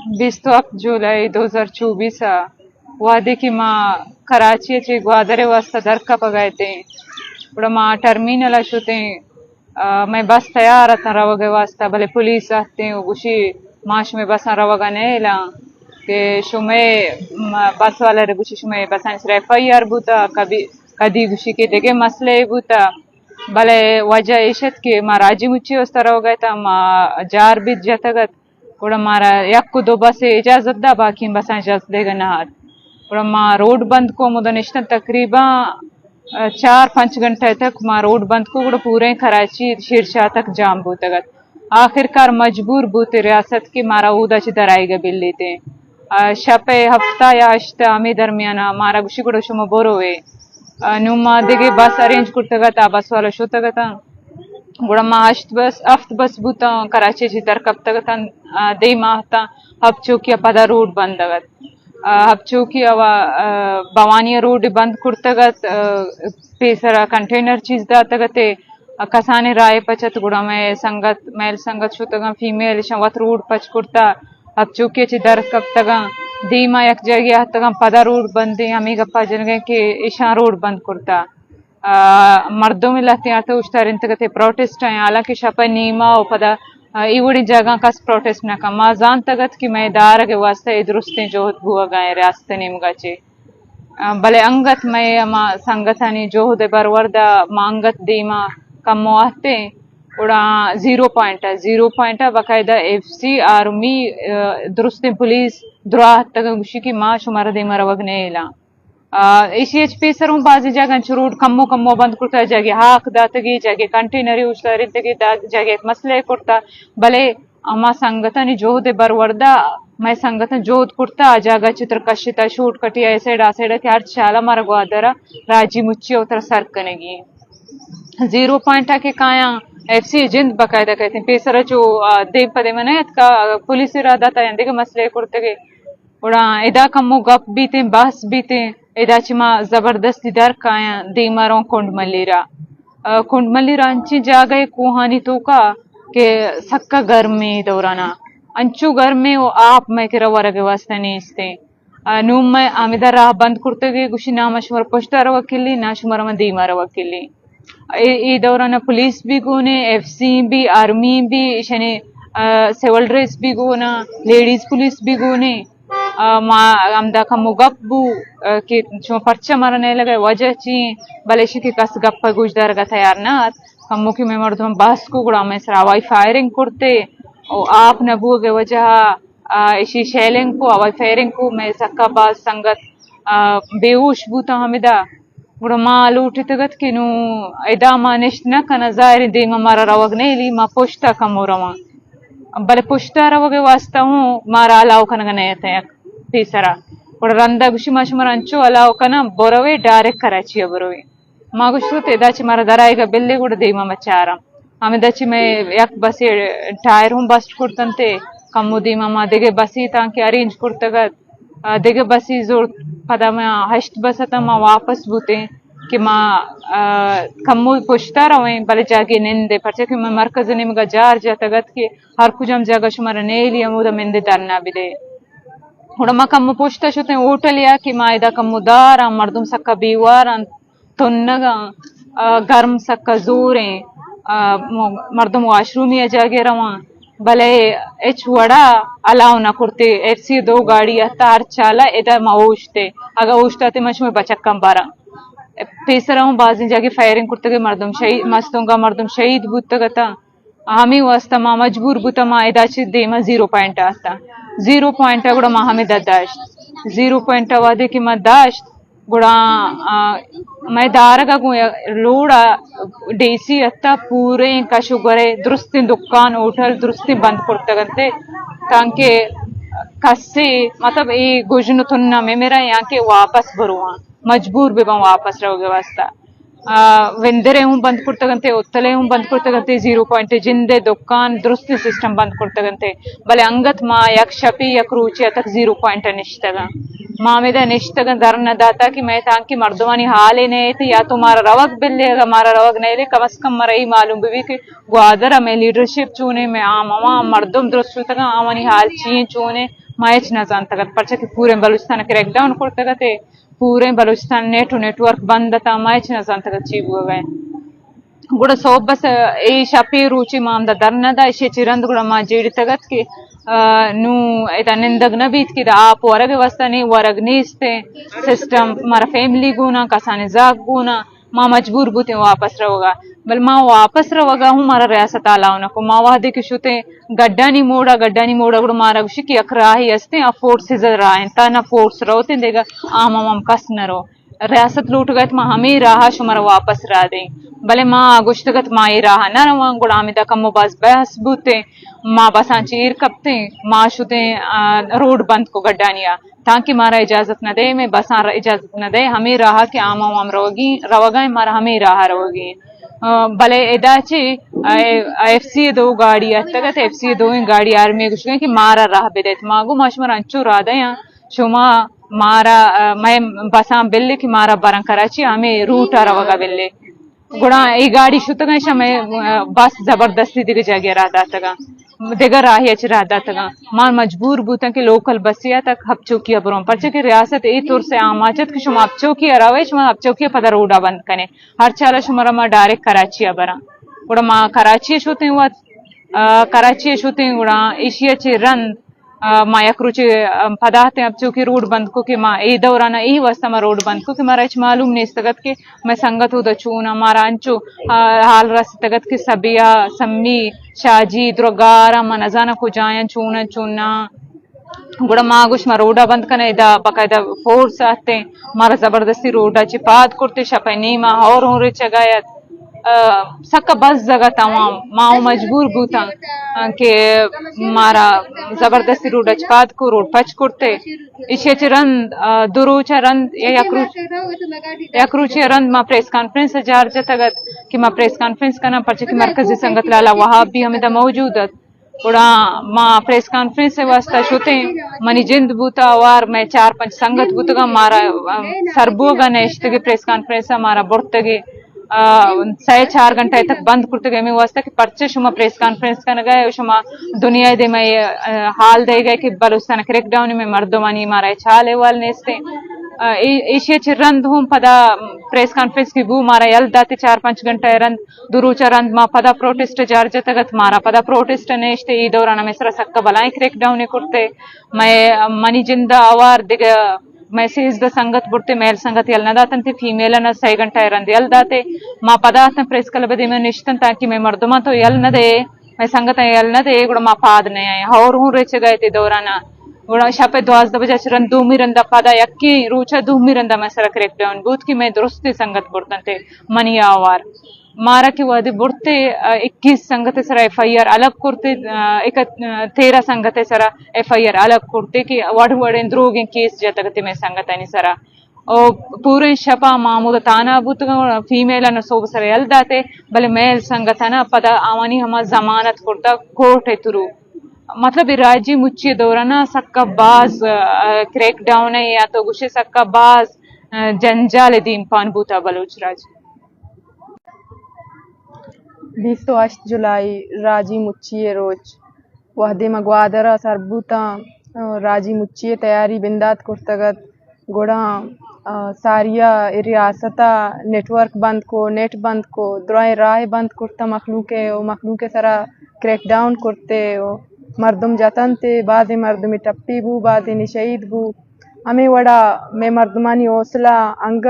21 जुलाई 2024 वादे की माँ कराची चे ग्वादरे वास्ता दरका पगायते उड़ा माँ टर्मिनल शुते मैं बस तैयार था रवगे वास्ता भले पुलिस आते उसी माश में बस रवगा नेला के शुमे बस वाला रे गुशी शुमे बस FIR बुता कभी कदी गुशी के देगे मसले बुता भले वजह इशत के माँ राजी मुच्ची उस तरह हो गए था माँ जार भी जतगत उड़ा मारा यक्कु दो बस इजाजत दा बाकी बस इजाजत देगा ना हाथ उड़ा माँ रोड बंद को मुदनिश्ता तकरीबन 4-5 घंटे तक माँ रोड बंद को उड़ा पूरे कराची शीर्षा तक जाम बूतगत आखिरकार मजबूर बूते रियासत की मारा उदा ची दराइगा बिल्ली थे शपे हफ्ता या अश्ता आमी दरमियाना मारा गुशी गुड़ा शुमा बोरोवे नुमा देगे बस अरेंज कुर्तगत आ बस वाला शुतगता गुड़ा माश्त बस अफ्त बस बुता कराची ची तरकब तगतन दे माहता हब चौकिया पदा रोड बंदगत हब चौकिया व बवानिया रोड बंद कुर्तगत पेसरा कंटेनर चीज दा तगते कसाने राय पचत गुड़ा में संगत मेल संगत शुतगा फीमेल शवत रोड पच कुर्ता हब चौकिया ची तरकब तगा दीमा एक जगह तगा पदा रोड बंदी हमी गप्पा जन के ईशा रोड बंद कुर्ता मर्दों में लाते आते उश्तारिन तगते प्रोटेस्ट हैं हालांकि शपा नीमा और पदा इवड़ी जगह का प्रोटेस्ट न का माजान तगत की मैं दार के वास्ते इधरुस्ते जोहत बुआ गए रास्ते निमगाचे भले अंगत मैं अमा संगतानी जोहद बरवर्दा मांगत दीमा कम आते उड़ा 0 पॉइंट बकायदा FC आर्मी दुरुस्ते पुलिस दुराह तक गुशी की माँ शुमार दे मरवगने इला HP सरों बाजी जगह चुरूट कम्मो कम्मो बंद कुर्ता जगह हाक दातगी जगह कंटेनरी उश्तारिन तगी जगह मसले कुर्ता भले अमा संगतनी जोहद बरवर्दा मैं संगतन जोहद कुर्ता जागा चित्र कशिता शूट कटिया ऐसे के हर चाला मारा ग्वादरा राजी मुच्ची उतर सरकनेगी 0 पॉइंट के काया FC जिंद बकायदा कहते हैं पेसरा जो देव पदे मनायत का पुलिस इरादा था इंदे के मसले कुर्ते के उड़ा इदा कम्मो गप बीते बस बीते इदा चिमा जबरदस्ती दर काया दीमारों कुंडमलीरा अंची जागए कुहानी तो का के सक्का घर में दौराना अंचू घर में वो आप मैं के रवा रगे वास्ते नहीं इसते नूम में आमिदा राह बंद करते गए गुशी ना मशवर पोस्टा रवा किली ना शुमारा में दीमा रवा किली ये दौरान पुलिस भी गुने FC भी आर्मी भी शने सिविल ड्रेस भी गुना लेडीज पुलिस भी गुने आमदा का मुगब्बू के जो पर्चा मरने लगे वजह ची बलेशी के कस गप्पा गुजदार का तैयार ना कम्मो की में मर्दम बस को गुड़ा में सरावाई फायरिंग करते और आप नबू के वजह इसी शेलिंग को अवाई फायरिंग को मैं सक्का बाज संगत बेहोश बूता हमिदा गुड़ा माँ लूटी तगत कि नु इदा मानिश न कना जाहिर दे मारा रवगने ली माँ पोष्टा कमो रवा भले पुष्टा रवगे वास्ता हूँ मारा अलाव कनगा नयते तीसरा गुड़ा रंदा गुशी माशमर अंचो अलाव कना बोरवे डायरेक्ट कराची बोरवे माँ गुशु तेदाची मारा दराएगा बिल्ली गुड़ा देमा मचारा हमें दची में एक बसी टायर हूँ बस्ट कुर्तनते कम्मो दीमा माँ देगे बसी तांके अरेंज कुर्तगत देगे बसी जोर पदा में हश्त बसता माँ वापस बूते कि माँ कम्मो पुछता रहे भले जाके निंदे परचे कि मैं मरकज ने मगा जार जातगत के हर कुछ हम जगह शुमारा नहीं लिया मुदा मिंदे दरना भी दे थोड़ा माँ कम्मो पुछता शुते ओट लिया कि माँ इदा कम्मो दार मर्दुम सक्का बीवार तुन्नगा गर्म सक्का जोरे मर्दुम वाशरूम जागे रवा भले एच वड़ा अलाव ना करते FC 2 गाड़ी तार चाला इधर माउश्ते अगर उश्ताते मच में बचक्कम बारा पेसरा हूँ बाजी जाके फायरिंग करते गए मर्दम शहीद मस्तोंगा मर्दम शहीद बुतगता हमी वास्ता माँ मजबूर बुता माँ इदाची देमा 0 पॉइंट आता 0 पॉइंट गुड़ा माँ हमें दाश्त 0 पॉइंट वादे की माँ दाश्त गुड़ा मैं दारगा लोड़ा डेसी अत्ता पूरे का शुगरे दुरुस्ती दुकान होटल दुरुस्ती बंद करते गंते तांके कस्से मतलब ये गुजनु तुन्ना में मेरा यहाँ के वापस भरुआ मजबूर भी बम वापस रहोगे वास्ता वेंदरे हूँ बंद करते गंते उत्तले हूँ बंद करते गंते 0 पॉइंट जिंदे दुकान दुरुस्ती सिस्टम बंद करते गंते भले अंगत माँ यक शपी यक रुचि तक 0 पॉइंट निश्तगा माँ में निश्तगा दर न दाता कि मैं तांकी मर्दवानी हाल ही नहीं थी या तुम्हारा रवक बिल्ले हमारा रवक नहीं ले कम से कम मरा ही मालूम भी कि ग्वादरा में लीडरशिप चूने में आम मर्दम दुरुस्त आमनी हाल ची चूने मायच न जानता पर्चा कि पूरे बलूचिस्तान क्रैकडाउन करते पूरे बलूचिस्तान नेटवर्क बंद था मायच न जानता चीज हुआ गए गुड़ा सोब बस ए शपी रुचि माम दा दरनदा इशे चिरंद गुड़ा मा जेडी तगत कि नु इता निंदग नबीत कि आप वरग वस्तनी वरग नीस्ते सिस्टम मारा फैमिली गुना कसाने जाग गुना माँ मजबूर बुते वापस रहोगा बल माँ वापस रहोगा हूँ मारा रियासत आलावना को माँ वादे कि शुते गड्डानी मोड़ा गुड़ा मारा गुशी कि अखराही अस्ते आ फोर्स सिजर रायन ता ना फोर्स रहोते देगा आम आम कस न रो रियासत लूट गए माँ हमें राहा शुमारा वापस रा दे भले माँ गुश्तगत माँ ये राहा न रवा गुड़ामिदा कमो बस बहस बुते माँ बसान चीर कपते माँ शुते रोड बंद को गड्डानिया ताकि मारा इजाजत न दे मैं बसान इजाजत न दे हमें राहा कि आम आम रहोगी रवगा मारा हमें राहा रहोगी भले एदाची एफसी दो गाड़ी तगत एफसी दो गाड़ी आर्मी कुछ कि मारा राह बेदेत मागू माशमर अंचू रादया शुमा मारा मैं बसा बिल्ले कि मारा बरं कराची हमें रूट आ रवगा बिल्ले गुड़ा ई गाड़ी शुतगा शमे बस जबरदस्ती दिग जगह रहता तगा दिगर राही अच रहता तगा मार मजबूर बूता कि लोकल बसिया तक हब चौकिया बरों परचे कि रियासत ए तौर से आमाचत कि शुमा अब चौकिया रवे शुमा अब चौकिया पदा रोडा बंद कने हर चाला शुमारा मा डायरेक्ट कराची बरा गुड़ा मा कराची शुते हुआ कराची शुते गुड़ा एशिया चे रन माँ यकरुचे पदार्थ अब चूंकि रोड बंद को कि माँ ए दौराना यही वास्ता माँ रोड बंद को कि मारा मालूम नहीं तगत कि मैं संगत उदा चूना मारा अंचो हाल रस तगत कि सबिया सम्मी शाजी द्रोगारा माँ नजाना को जाया चूना चूना गुड़ा मागुश मा रोडा बंद कने इदा बकायदा फोर्स आते मारा जबरदस्ती रोडा चिपात करते शपनी माँ और हो रे चगायत सक्का बस जगह तमाम माँ मजबूर बूता के मारा जबरदस्ती रोड अचपात को रोड पच करते इसे रंद दुरुचा रंद यकरुचे रंद माँ प्रेस कॉन्फ्रेंस जार जतगत कि माँ प्रेस कॉन्फ्रेंस करना पर्चे कि मरकजी संगत लाला वहाँ भी हमें दा मौजूद उड़ा माँ प्रेस कॉन्फ्रेंस से वास्ता शुते मनी जिंद बूता वार मैं 4-5 संगत बूतगा मारा सरबोगा नेश्त के प्रेस कॉन्फ्रेंस मारा बुर्तगे 4 घंटे तक बंद करते गए मैं वास्ता कि पर्चे शुमा प्रेस कॉन्फ्रेंस करने गए शुमा दुनिया दे मैं हाल दे गए कि बलूचिस्तान क्रैकडाउन में मर्दमानी मारा छाले वाल नेस्ते एशिया चिरंद हूँ पदा प्रेस कॉन्फ्रेंस की बू मारा यल दाते 4-5 घंटे रंद दुरुचा रंद मा पदा प्रोटेस्ट जार जतगत मारा पदा प्रोटेस्ट नेस्ते ई दौरान में सरा सक्का बलाई क्रैकडाउन करते मैं मनी जिंदा आवार दिग मैसेज द संगत बुड़ते मेल संगत यल नदातन फीमेल न 6 घंटा रंद यल दाते मा पदार्थ प्रेस कल बदे में निश्चित ताकि मैं मर्दमा तो यल न दे मैं संगत यल न दे गुड़ मा पाद ने और हूँ रेच गए थे दौराना गुड़ा शापे 12 बजे चरन दूमी रंदा पादा यक्की रूचा दूमी रंदा मैं सरा क्रैकडाउन बूथ की मैं दुरुस्ती संगत बुड़तन थे मनिया आवार मारा की वादे बुड़ते 21 संगत सरा FIR अलग करते 13 संगत सरा FIR अलग करते कि वड़ द्रोगे केस जतगते में संगत नहीं सरा और पूरे शपा मामूद ताना बुत फीमेल न सोब सर यल दाते भले मेल संगठन पदा आवानी हम जमानत करता कोर्ट है तुरु मतलब राज्य मुच्ची दौराना सक्का बाज क्रैकडाउन है या तो गुशे सक्का बाज जंजाल दीन पान बूता बलूच राज 28 जुलाई राजी मुच्चिए रोज वहदे मगवादरा सरबूता राजी मुच्चिए तैयारी बिंदात कुर्तगत गोड़ा सारिया रियासता नेटवर्क बंद को नेट बंद को द्रोय राय बंद कुर्ता मखलूके सरा क्रैकडाउन करते मर्दम जतन ते बाद मर्दमी टप्पी बू बाद शहीद बू हमें वड़ा में मर्दमानी हौसला अंग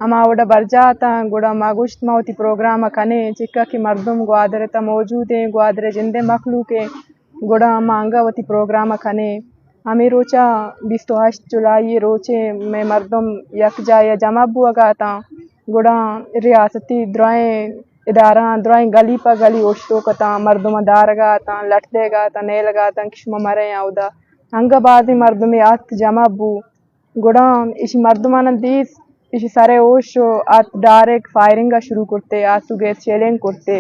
अमा वड़ा बरजाता गुड़ा मागुश्त मावती प्रोग्राम कने चिक्का की मर्दम ग्वादरे ता मौजूद है ग्वादरे जिंदे मखलूके गुड़ा अमा अंगावती प्रोग्राम कने हमें रोचा 28 जुलाई रोचे में मर्दम यक जाया जमा बुआ गाता गुड़ा रियासती द्रोय इदारा द्रोय गली पर गली ओश्तो कता मर्दम दार गाता लटदे गाता नेल गाता किस्म मरे आउदा अंगबादी मर्दम आत जमा बू गुड़ा इस मर्दमान दीस इस सारे ओश आत डायरेक्ट फायरिंग का शुरू करते आसुगे चैलेंज करते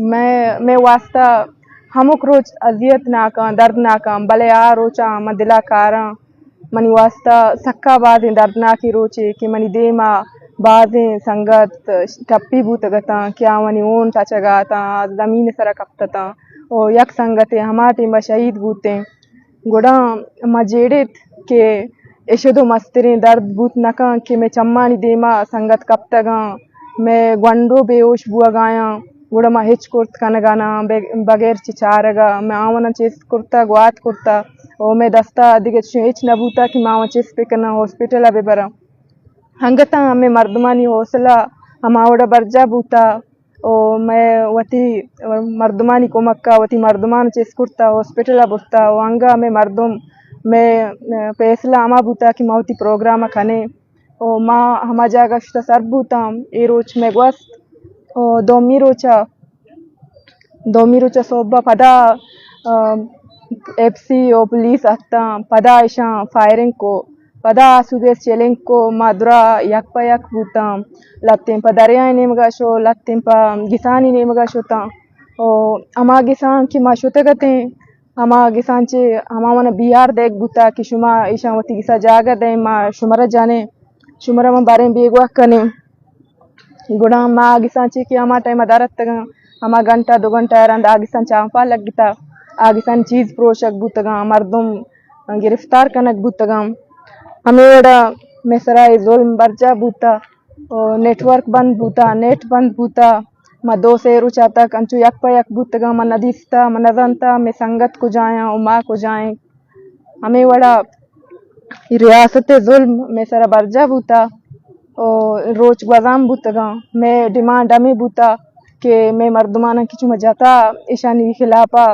मैं वास्ता हमक रोज अजियत नाका दर्द नाका भले आ रोचा मदिला कारा मनी वास्ता सक्का बाद दर्दनाकी रोचे कि मनी देमा बाद संगत टप्पी बूतगता क्या मनी ओन टचगाता जमीन सरा कपतता ओ यक संगते हमाते शहीद बूते गुड़ा मजेड़ित के यशोदो मस्तिरे दर्द बूत नका के मैं चम्मानी देमा संगत कब तगा मैं ग्वंडो बेहोश बुआ गाया गुड़ा मा हिच कुर्त कनगाना बगैर चिचारगा मैं आवन चेस कुर्ता ग्वात कुर्ता ओ मैं दस्ता दिगे हिच नबूता कि मावा चेस पे करना हॉस्पिटल अबे बरा हंगता हमें मर्दमानी हौसला हमावड़ा बर्जा बूता ओ मैं वती मर्दमानी को मक्का वती मर्दमान चेस कुर्ता हॉस्पिटल बुस्ता ओ हंगा हमें मर्दम मैं पैसला अमा बूता कि मावती प्रोग्राम खने ओ माँ हमा जागा शुता सर बूता ए रोच में ग्वस्त ओ दोमी रोचा सोब्बा पदा एफसी ओ पुलिस अत्ता पदा ऐशा फायरिंग को पदा सुगेस चेलेंग को मादुरा यक पा यक बूता लत्तें पा दरिया ने मगाशो लत्तें पा गिसानी ने मगाशोता ओ अमा गिसान की माशोते गते अमा गिसान चे अमा मन बिहार देख बूता कि शुमा ऐशा वती गिसा जागा दे मा शुमरा जाने शुमरा में बारे बेगवा कने गुड़ा मा गिसान चे कि अमा टाइम अदारत तगा अमा घंटा 2 घंटा रंद आगिसान चांपा लगता आगिसान चीज प्रोशक बूतगा मर्दम गिरफ्तार कनक बूतगा हमें मेसरा जुल्म बर्जा बूता और नेटवर्क बंद बूता नेट बंद बूता म 2 सेरू चाता कंचू यक पा यक बूतगा म नदीस्ता म नजंता में संगत को जाया और माँ को जाए हमें वड़ा रियासत जुल्म मेसरा बर्जा बूता और रोज गजाम बूतगा मैं डिमांड हमें बूता के मैं मर्दमाना किचु में जाता ईशानी खिलाफा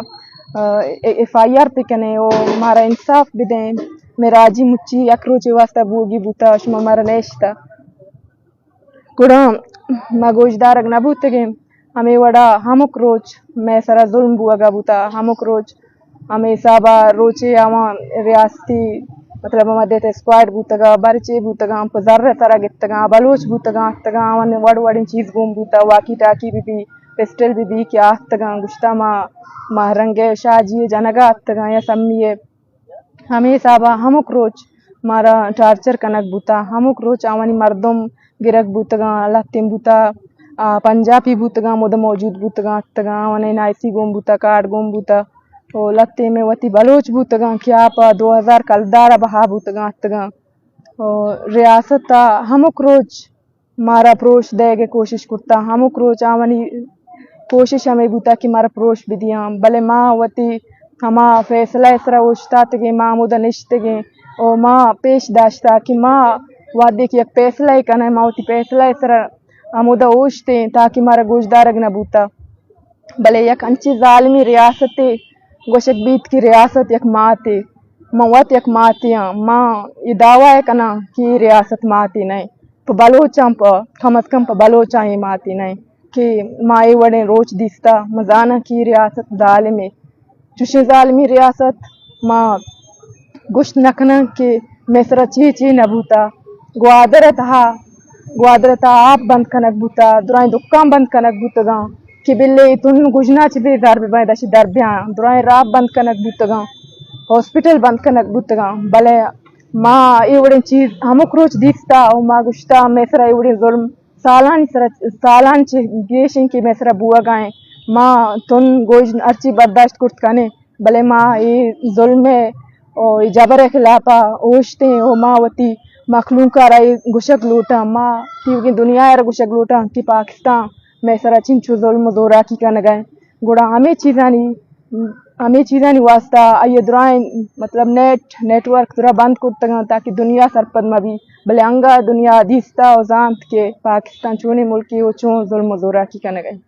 FIR पे कने ओ मारा इंसाफ भी दें मैं राजी मुच्ची अक्रोचे वास्ता बूगी बूता शुमा मारा नेश्ता कुड़ा मगोजदार अग्नबूतगे हमें वड़ा हमक रोज मैं सरा जुल्म बुआगा बूता हमक रोज हमें साबा रोचे आवा रियासती मतलब हम देते स्क्वाड बूतगा बरचे बूतगा हम जर्रे तरह गितगा बलोच बूतगा तगा आवन वड़ वड़ चीज गुम बूता वाकी टाकी भी पेस्टल भी क्या तगा गुश्ता मा रंगे शाजी जनगा तगा या सम्मिए हमें साबा हमक रोज मारा टार्चर कनक बूता हमक रोज आवानी मर्दम गिरक बूतगा लत्तिम बूता पंजाबी बूतगा मोद मौजूद बूतगा तगा आवाने नाइसी गोम बूता कार्ड गोम बूता ओ लत्ते में वती बलोच बूतगा क्या पा 2000 कलदारा बहा बूतगा तगा ओ रियासत हमक रोज मारा प्रोश देगे कोशिश करता हमक रोज आवानी कोशिश हमें बूता कि मारा प्रोश भी दिया भले माँ वती हमा फैसला इसरा उश्ता तगे माँ मुदा निश्तगे ओ माँ पेश दाश्ता कि माँ वादे की एक फैसला ही कना मावती फैसला इसरा आमुदा उश्ते ताकि मारा गोजदारग न बूता भले यक अंची जालिमी रियासत गोशक बीत की रियासत यक माते मवत यक मातिया माँ ये दावा है कना कि रियासत माती नहीं तो बलोचां पर कम अज कम पर बलोचां ये माती नहीं कि माँ ये वड़े रोच दिस्ता मजाना की रियासत जालिमी चुशे जालिमी रियासत माँ गुश्त नखना के मेसरा ची नबूता ग्वादरता आप बंद कनक बूता दुराई दुक्काम बंद कनक बूतगा कि बिल्ले तुन गुजना चिबे दरबे बाय दशी दरब्या दुराई राब बंद कनक बूतगा हॉस्पिटल बंद कनक बूतगा भले माँ इवड़े चीज हमक रोच दिखता और माँ गुश्ता मेसरा इवड़े जुल्म सालान ची गेशिंग की मेसरा बुआ गाए माँ तुन गोज अर्ची बर्दाश्त कुर्त कने भले माँ ये जुल्म और जबर खिलाफा ओशते ओ माँ वती मखलूका रही गुशक लूटा माँ की दुनिया यार गुशक लूटा कि पाकिस्तान में सरा चिंचू जुल्म जोरा की कन गए गुड़ा हमें चीज़ानी वास्ता आइए दुराएं मतलब नेटवर्क दुरा बंद करता ताकि दुनिया सरपद में भी भले अंगा दुनिया दिस्ता और जानत के पाकिस्तान चूने मुल्की वो चूँ जुल्म जोरा की कन गए